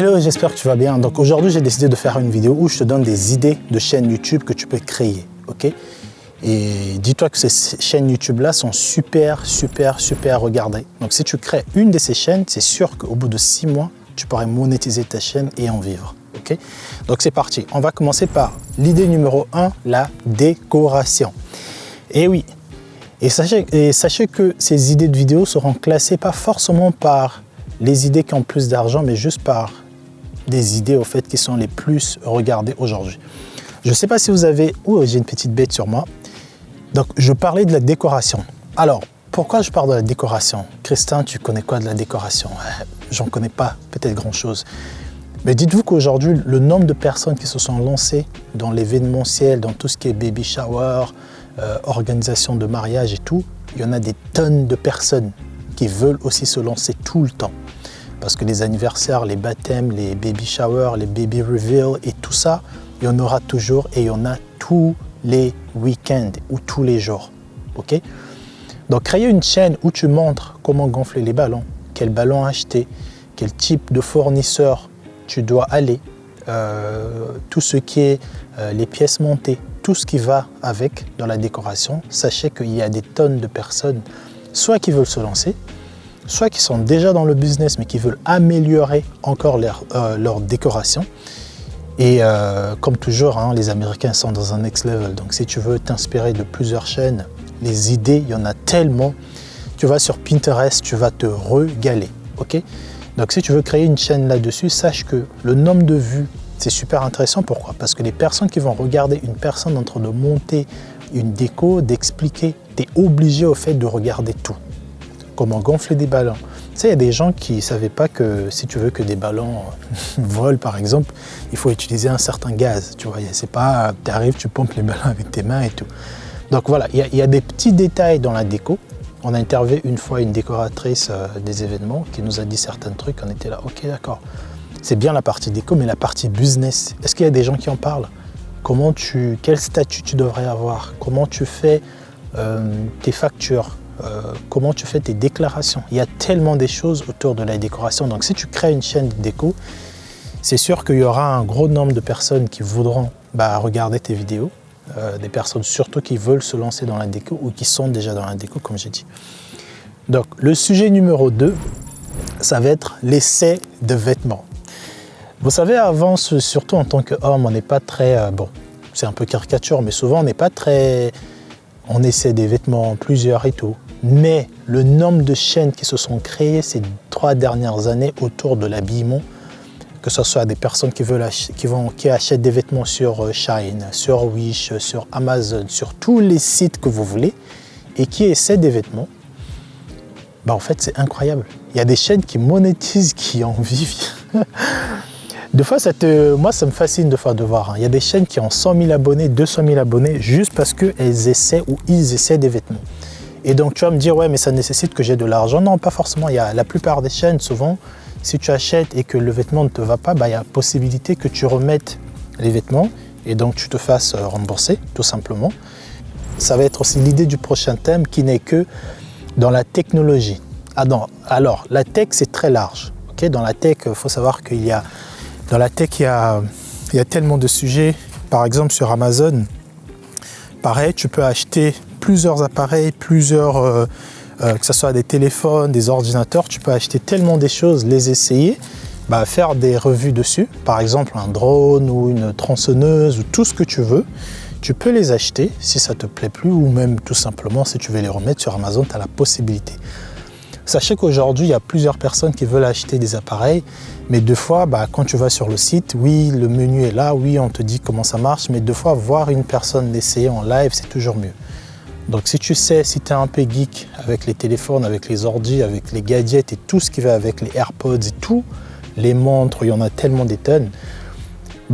Hello, j'espère que tu vas bien. Donc aujourd'hui, j'ai décidé de faire une vidéo où je te donne des idées de chaînes YouTube que tu peux créer, ok? Et dis-toi que ces chaînes YouTube-là sont super regardées. Donc si tu crées une de ces chaînes, c'est sûr qu'au bout de 6 mois, tu pourrais monétiser ta chaîne et en vivre, ok? Donc c'est parti. On va commencer par l'idée numéro 1, la décoration. Et oui, et sachez que ces idées de vidéos seront classées pas forcément par les idées qui ont plus d'argent, mais juste par des idées au fait qui sont les plus regardées aujourd'hui. Je ne sais pas si vous avez... Oh, j'ai une petite bête sur moi. Donc, je parlais de la décoration. Alors, pourquoi je parle de la décoration? Christin, tu connais quoi de la décoration? J'en connais pas, peut-être grand-chose. Mais dites-vous qu'aujourd'hui, le nombre de personnes qui se sont lancées dans l'événementiel, dans tout ce qui est baby shower, organisation de mariage et tout, il y en a des tonnes de personnes qui veulent aussi se lancer tout le temps. Parce que les anniversaires, les baptêmes, les baby showers, les baby reveals et tout ça, il y en aura toujours et il y en a tous les week-ends ou tous les jours. Ok? Donc, créer une chaîne où tu montres comment gonfler les ballons, quel ballon acheter, quel type de fournisseur tu dois aller, tout ce qui est les pièces montées, tout ce qui va avec dans la décoration. Sachez qu'il y a des tonnes de personnes, soit qui veulent se lancer, soit qui sont déjà dans le business mais qui veulent améliorer encore leur décoration. Et comme toujours, hein, les Américains sont dans un next level. Donc si tu veux t'inspirer de plusieurs chaînes, les idées, il y en a tellement. Tu vas sur Pinterest, tu vas te régaler. Okay? Donc si tu veux créer une chaîne là-dessus, sache que le nombre de vues, c'est super intéressant. Pourquoi? Parce que les personnes qui vont regarder une personne en train de monter une déco, d'expliquer, tu es obligé au fait de regarder tout. Comment gonfler des ballons. Tu sais, il y a des gens qui ne savaient pas que si tu veux que des ballons volent, par exemple, il faut utiliser un certain gaz. Tu vois, c'est pas, tu arrives, tu pompes les ballons avec tes mains et tout. Donc voilà, il y a des petits détails dans la déco. On a interviewé une fois une décoratrice des événements qui nous a dit certains trucs. On était là, ok, d'accord. C'est bien la partie déco, mais la partie business, est-ce qu'il y a des gens qui en parlent? Quel statut tu devrais avoir? Comment tu fais tes factures? Comment tu fais tes déclarations? Il y a tellement de choses autour de la décoration. Donc si tu crées une chaîne de déco, c'est sûr qu'il y aura un gros nombre de personnes qui voudront regarder tes vidéos. Des personnes surtout qui veulent se lancer dans la déco ou qui sont déjà dans la déco, comme j'ai dit. Donc le sujet numéro 2, ça va être l'essai de vêtements. Vous savez, avant, surtout en tant qu'homme, on n'est pas très... bon, c'est un peu caricature, mais souvent on n'est pas très... On essaie des vêtements, plusieurs et tout. Mais le nombre de chaînes qui se sont créées ces 3 dernières années autour de l'habillement, que ce soit des personnes qui achètent des vêtements sur Shein, sur Wish, sur Amazon, sur tous les sites que vous voulez, et qui essaient des vêtements, en fait, c'est incroyable. Il y a des chaînes qui monétisent, qui en vivent. Des fois, moi, ça me fascine de voir. Il y a des chaînes qui ont 100 000 abonnés, 200 000 abonnés, juste parce qu'elles essaient ou ils essaient des vêtements. Et donc, tu vas me dire, ouais, mais ça nécessite que j'ai de l'argent. Non, pas forcément. La plupart des chaînes, souvent, si tu achètes et que le vêtement ne te va pas, il y a possibilité que tu remettes les vêtements et donc tu te fasses rembourser, tout simplement. Ça va être aussi l'idée du prochain thème qui n'est que dans la technologie. Alors, la tech, c'est très large. Okay? Dans la tech, il faut savoir qu'il y a... Dans la tech, il y a tellement de sujets. Par exemple, sur Amazon, pareil, tu peux acheter plusieurs appareils, que ce soit des téléphones, des ordinateurs. Tu peux acheter tellement des choses, les essayer, faire des revues dessus. Par exemple, un drone ou une tronçonneuse ou tout ce que tu veux. Tu peux les acheter si ça ne te plaît plus ou même tout simplement si tu veux les remettre sur Amazon, tu as la possibilité. Sachez qu'aujourd'hui, il y a plusieurs personnes qui veulent acheter des appareils, mais deux fois, quand tu vas sur le site, oui, le menu est là, oui, on te dit comment ça marche, mais deux fois, voir une personne l'essayer en live, c'est toujours mieux. Donc, si tu sais, si tu es un peu geek avec les téléphones, avec les ordis, avec les gadgets et tout ce qui va avec les AirPods et tout, les montres, il y en a tellement des tonnes,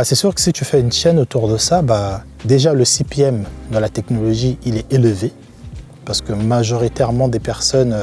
c'est sûr que si tu fais une chaîne autour de ça, déjà le CPM de la technologie, il est élevé, parce que majoritairement des personnes...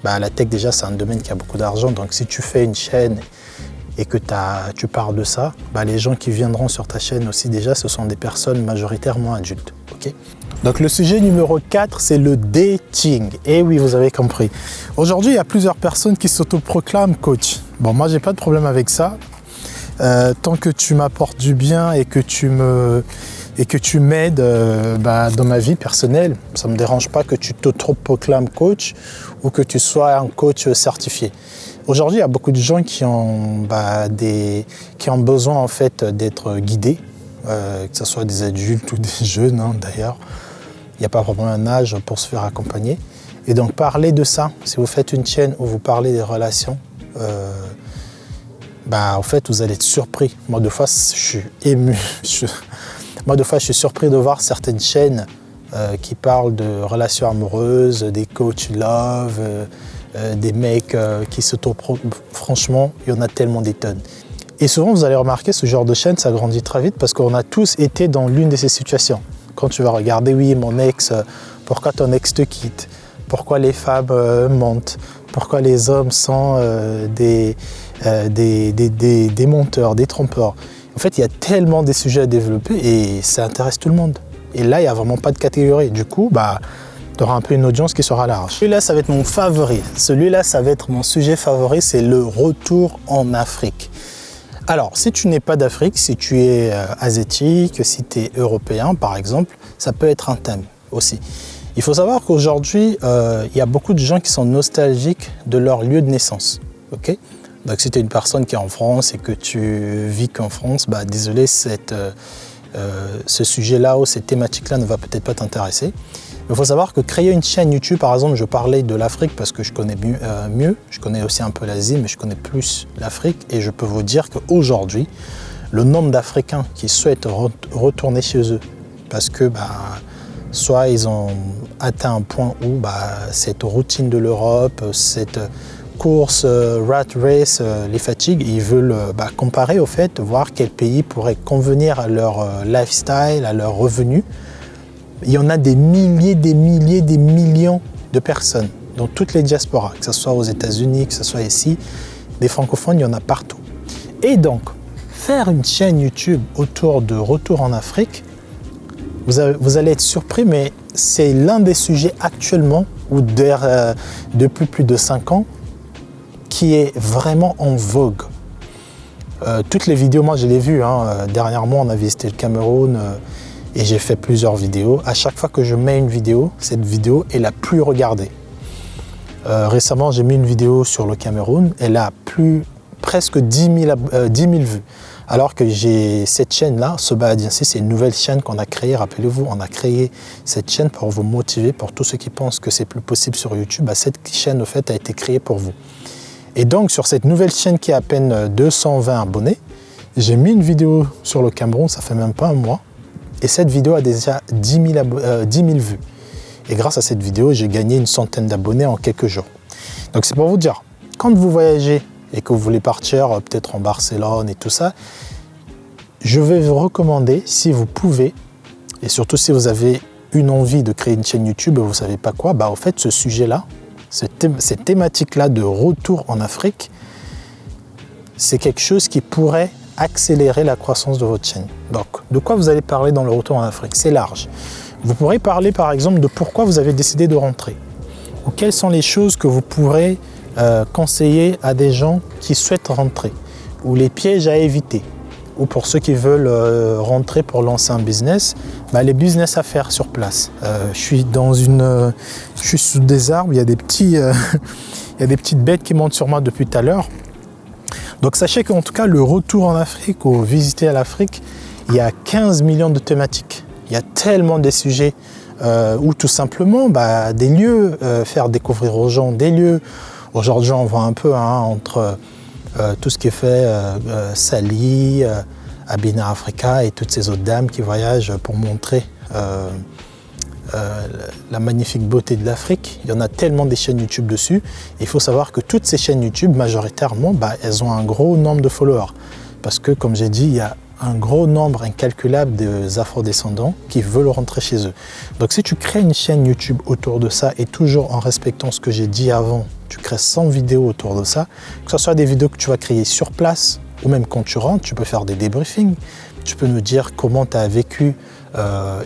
la tech, déjà, c'est un domaine qui a beaucoup d'argent. Donc, si tu fais une chaîne et que tu parles de ça, les gens qui viendront sur ta chaîne aussi, déjà, ce sont des personnes majoritairement adultes. Okay? Donc, le sujet numéro 4, c'est le dating. Et oui, vous avez compris. Aujourd'hui, il y a plusieurs personnes qui s'autoproclament coach. Bon, moi, j'ai pas de problème avec ça. tant que tu m'apportes du bien et que tu m'aides dans ma vie personnelle, ça ne me dérange pas que tu t'auto-proclames coach ou que tu sois un coach certifié. Aujourd'hui, il y a beaucoup de gens qui ont besoin en fait d'être guidés, que ce soit des adultes ou des jeunes d'ailleurs. Il n'y a pas vraiment un âge pour se faire accompagner. Et donc parler de ça, si vous faites une chaîne où vous parlez des relations, en fait vous allez être surpris. Moi de fois je suis ému. Moi de fois je suis surpris de voir certaines chaînes qui parlent de relations amoureuses, des coachs love, des mecs qui franchement, il y en a tellement des tonnes. Et souvent vous allez remarquer ce genre de chaîne, ça grandit très vite parce qu'on a tous été dans l'une de ces situations. Quand tu vas regarder, oui mon ex, pourquoi ton ex te quitte? Pourquoi les femmes mentent? Pourquoi les hommes sont des menteurs, des trompeurs? En fait, il y a tellement de sujets à développer et ça intéresse tout le monde. Et là, il n'y a vraiment pas de catégorie. Du coup, tu auras un peu une audience qui sera large. Celui-là, ça va être mon favori. Celui-là, ça va être mon sujet favori, c'est le retour en Afrique. Alors, si tu n'es pas d'Afrique, si tu es asiatique, si tu es européen, par exemple, ça peut être un thème aussi. Il faut savoir qu'aujourd'hui, il y a beaucoup de gens qui sont nostalgiques de leur lieu de naissance. Okay? Donc, si tu es une personne qui est en France et que tu vis qu'en France, désolé, ce sujet-là ou cette thématique-là ne va peut-être pas t'intéresser. Il faut savoir que créer une chaîne YouTube, par exemple, je parlais de l'Afrique parce que je connais mieux. Je connais aussi un peu l'Asie, mais je connais plus l'Afrique. Et je peux vous dire qu'aujourd'hui, le nombre d'Africains qui souhaitent retourner chez eux parce que soit ils ont atteint un point où cette routine de l'Europe, cette course, rat race, les fatigues, ils veulent comparer au fait, voir quel pays pourrait convenir à leur lifestyle, à leurs revenus. Il y en a des milliers, des millions de personnes dans toutes les diasporas, que ce soit aux États-Unis, que ce soit ici, des francophones, il y en a partout. Et donc, faire une chaîne YouTube autour de Retour en Afrique, vous allez être surpris, mais c'est l'un des sujets actuellement, ou depuis plus de 5 ans, qui est vraiment en vogue. Toutes les vidéos, moi je l'ai vu, dernièrement on a visité le Cameroun et j'ai fait plusieurs vidéos. À chaque fois que je mets une vidéo, cette vidéo est la plus regardée. Récemment j'ai mis une vidéo sur le Cameroun, elle a presque 10 000 vues. Alors que j'ai cette chaîne-là, Sobahadiensis, c'est une nouvelle chaîne qu'on a créée. Rappelez-vous, on a créé cette chaîne pour vous motiver, pour tous ceux qui pensent que c'est plus possible sur YouTube. Cette chaîne, au fait, a été créée pour vous. Et donc, sur cette nouvelle chaîne qui a à peine 220 abonnés, j'ai mis une vidéo sur le Cameroun, ça fait même pas un mois. Et cette vidéo a déjà 10 000 vues. Et grâce à cette vidéo, j'ai gagné une centaine d'abonnés en quelques jours. Donc, c'est pour vous dire, quand vous voyagez et que vous voulez partir peut-être en Barcelone et tout ça, je vais vous recommander, si vous pouvez, et surtout si vous avez une envie de créer une chaîne YouTube et vous ne savez pas quoi, au fait, ce sujet-là, cette thématique-là de retour en Afrique, c'est quelque chose qui pourrait accélérer la croissance de votre chaîne. Donc, de quoi vous allez parler dans le retour en Afrique? C'est large. Vous pourrez parler, par exemple, de pourquoi vous avez décidé de rentrer, ou quelles sont les choses que vous pourrez conseiller à des gens qui souhaitent rentrer, ou les pièges à éviter, ou pour ceux qui veulent rentrer pour lancer un business, les business à faire sur place. Je suis sous des arbres, il y a des petites bêtes qui montent sur moi depuis tout à l'heure. Donc sachez qu'en tout cas, le retour en Afrique ou visiter à l'Afrique, il y a 15 millions de thématiques. Il y a tellement de sujets ou tout simplement des lieux, faire découvrir aux gens des lieux. Aujourd'hui, on voit un peu entre tout ce qui est fait Sali, Abina Africa et toutes ces autres dames qui voyagent pour montrer la magnifique beauté de l'Afrique. Il y en a tellement des chaînes YouTube dessus. Il faut savoir que toutes ces chaînes YouTube, majoritairement, elles ont un gros nombre de followers. Parce que, comme j'ai dit, il y a un gros nombre incalculable des afrodescendants qui veulent rentrer chez eux. Donc si tu crées une chaîne YouTube autour de ça et toujours en respectant ce que j'ai dit avant, tu crées 100 vidéos autour de ça, que ce soit des vidéos que tu vas créer sur place ou même quand tu rentres, tu peux faire des débriefings, tu peux nous dire comment tu as vécu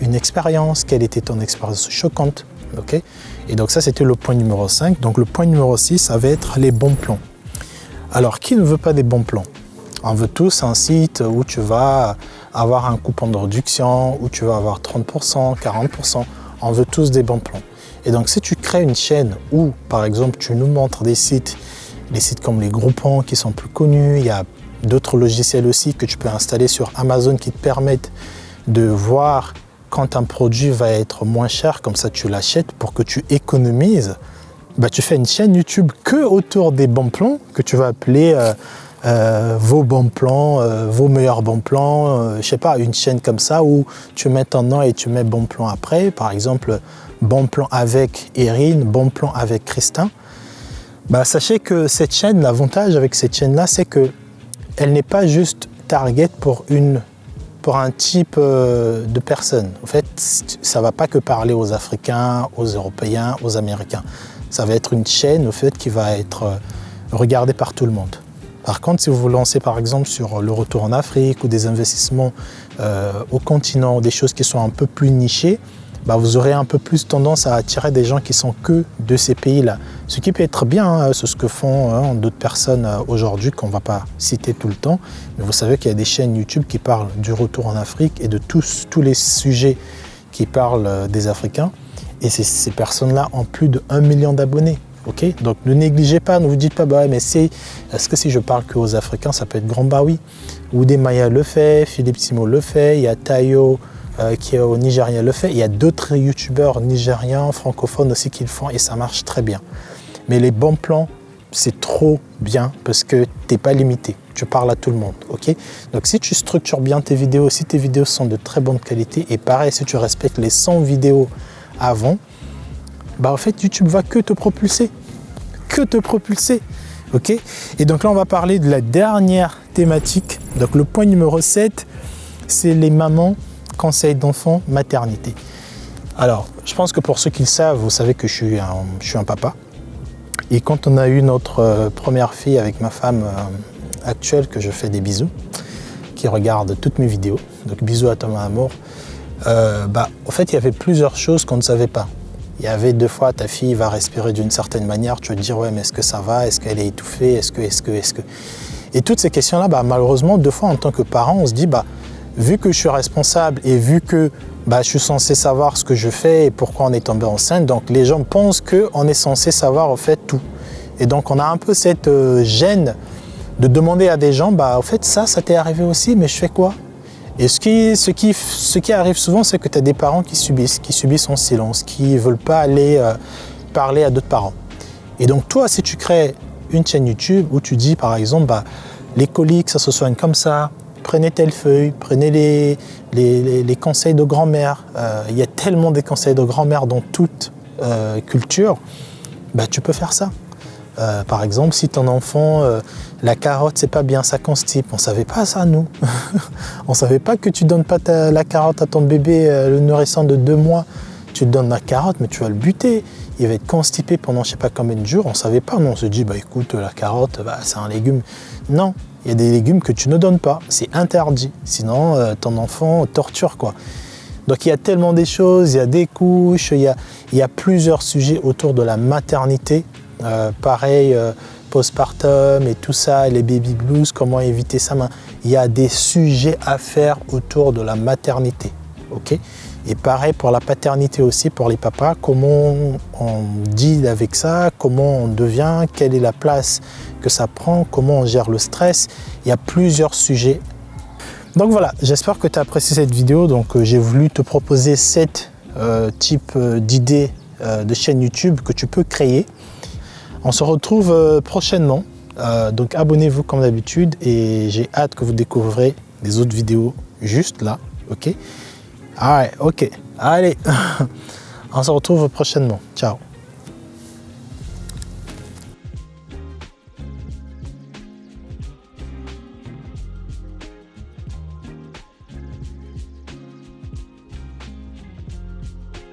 une expérience, quelle était ton expérience choquante. Okay? Et donc ça, c'était le point numéro 5. Donc le point numéro 6, ça va être les bons plans. Alors, qui ne veut pas des bons plans? On veut tous un site où tu vas avoir un coupon de réduction, où tu vas avoir 30%, 40%. On veut tous des bons plans. Et donc, si tu crées une chaîne où, par exemple, tu nous montres des sites comme les Groupon qui sont plus connus, il y a d'autres logiciels aussi que tu peux installer sur Amazon qui te permettent de voir quand un produit va être moins cher, comme ça tu l'achètes pour que tu économises. Bah, tu fais une chaîne YouTube que autour des bons plans que tu vas appeler vos bons plans, vos meilleurs bons plans, je sais pas, une chaîne comme ça où tu mets ton nom et tu mets bon plan après, par exemple bon plan avec Erin, bon plan avec Christin. Bah, sachez que cette chaîne, l'avantage avec cette chaîne-là, c'est que elle n'est pas juste target pour un type de personne. En fait, ça ne va pas que parler aux Africains, aux Européens, aux Américains. Ça va être une chaîne au fait, qui va être regardée par tout le monde. Par contre, si vous vous lancez par exemple sur le retour en Afrique ou des investissements au continent, des choses qui sont un peu plus nichées, bah, vous aurez un peu plus tendance à attirer des gens qui sont que de ces pays-là. Ce qui peut être bien, hein, c'est ce que font d'autres personnes aujourd'hui qu'on ne va pas citer tout le temps. Mais vous savez qu'il y a des chaînes YouTube qui parlent du retour en Afrique et de tous les sujets qui parlent des Africains. Et ces personnes-là ont plus de 1 million d'abonnés. Okay, donc ne négligez pas, ne vous dites pas, bah, mais est-ce que si je parle qu'aux Africains, ça peut être grand? Bah oui. Oudé Maya le fait, Philippe Simo le fait, il y a Tayo qui est au Nigeria le fait, il y a d'autres youtubeurs nigériens, francophones aussi qui le font et ça marche très bien. Mais les bons plans, c'est trop bien parce que tu n'es pas limité, tu parles à tout le monde. Okay, donc si tu structures bien tes vidéos, si tes vidéos sont de très bonne qualité et pareil, si tu respectes les 100 vidéos avant, bah en fait YouTube va que te propulser, ok. Et donc là on va parler de la dernière thématique. Donc le point numéro 7, c'est les mamans, conseils d'enfants, maternité. Alors je pense que pour ceux qui le savent, vous savez que je suis un papa. Et quand on a eu notre première fille avec ma femme actuelle, que je fais des bisous, qui regarde toutes mes vidéos, donc bisous à Thomas Amour, bah en fait il y avait plusieurs choses qu'on ne savait pas. Il y avait 2 fois, ta fille va respirer d'une certaine manière, tu vas te dire, ouais, mais est-ce que ça va? Est-ce qu'elle est étouffée? Est-ce que... Et toutes ces questions-là, bah, malheureusement, 2 fois, en tant que parent, on se dit, bah, vu que je suis responsable et vu que bah, je suis censé savoir ce que je fais et pourquoi on est tombé enceinte, donc les gens pensent qu'on est censé savoir, en fait, tout. Et donc, on a un peu cette gêne de demander à des gens, bah, en fait, ça t'est arrivé aussi, mais je fais quoi? Et ce qui arrive souvent, c'est que tu as des parents qui subissent en silence, qui ne veulent pas aller parler à d'autres parents. Et donc toi, si tu crées une chaîne YouTube où tu dis par exemple, bah, les coliques, ça se soigne comme ça, prenez telle feuille, prenez les conseils de grand-mère. Il y a tellement de conseils de grand-mère dans toute culture, bah, tu peux faire ça. Par exemple, si ton enfant, la carotte, c'est pas bien, ça constipe. On savait pas ça, nous. On savait pas que tu donnes pas la carotte à ton bébé, le nourrisson de 2 mois. Tu donnes la carotte, mais tu vas le buter. Il va être constipé pendant je sais pas combien de jours. On savait pas. Non, on se dit, bah écoute, la carotte, bah, c'est un légume. Non, il y a des légumes que tu ne donnes pas. C'est interdit. Sinon, ton enfant torture, quoi. Donc il y a tellement des choses, il y a des couches, il y a plusieurs sujets autour de la maternité. Pareil, postpartum et tout ça, les baby blues, comment éviter ça. Il y a des sujets à faire autour de la maternité. Okay, et pareil pour la paternité aussi, pour les papas, comment on deal avec ça, comment on devient, quelle est la place que ça prend, comment on gère le stress. Il y a plusieurs sujets. Donc voilà, j'espère que tu as apprécié cette vidéo. Donc j'ai voulu te proposer 7 types d'idées de chaînes YouTube que tu peux créer. On se retrouve prochainement, donc abonnez-vous comme d'habitude et j'ai hâte que vous découvriez des autres vidéos juste là, ok? Ah ouais, ok, allez, on se retrouve prochainement, ciao.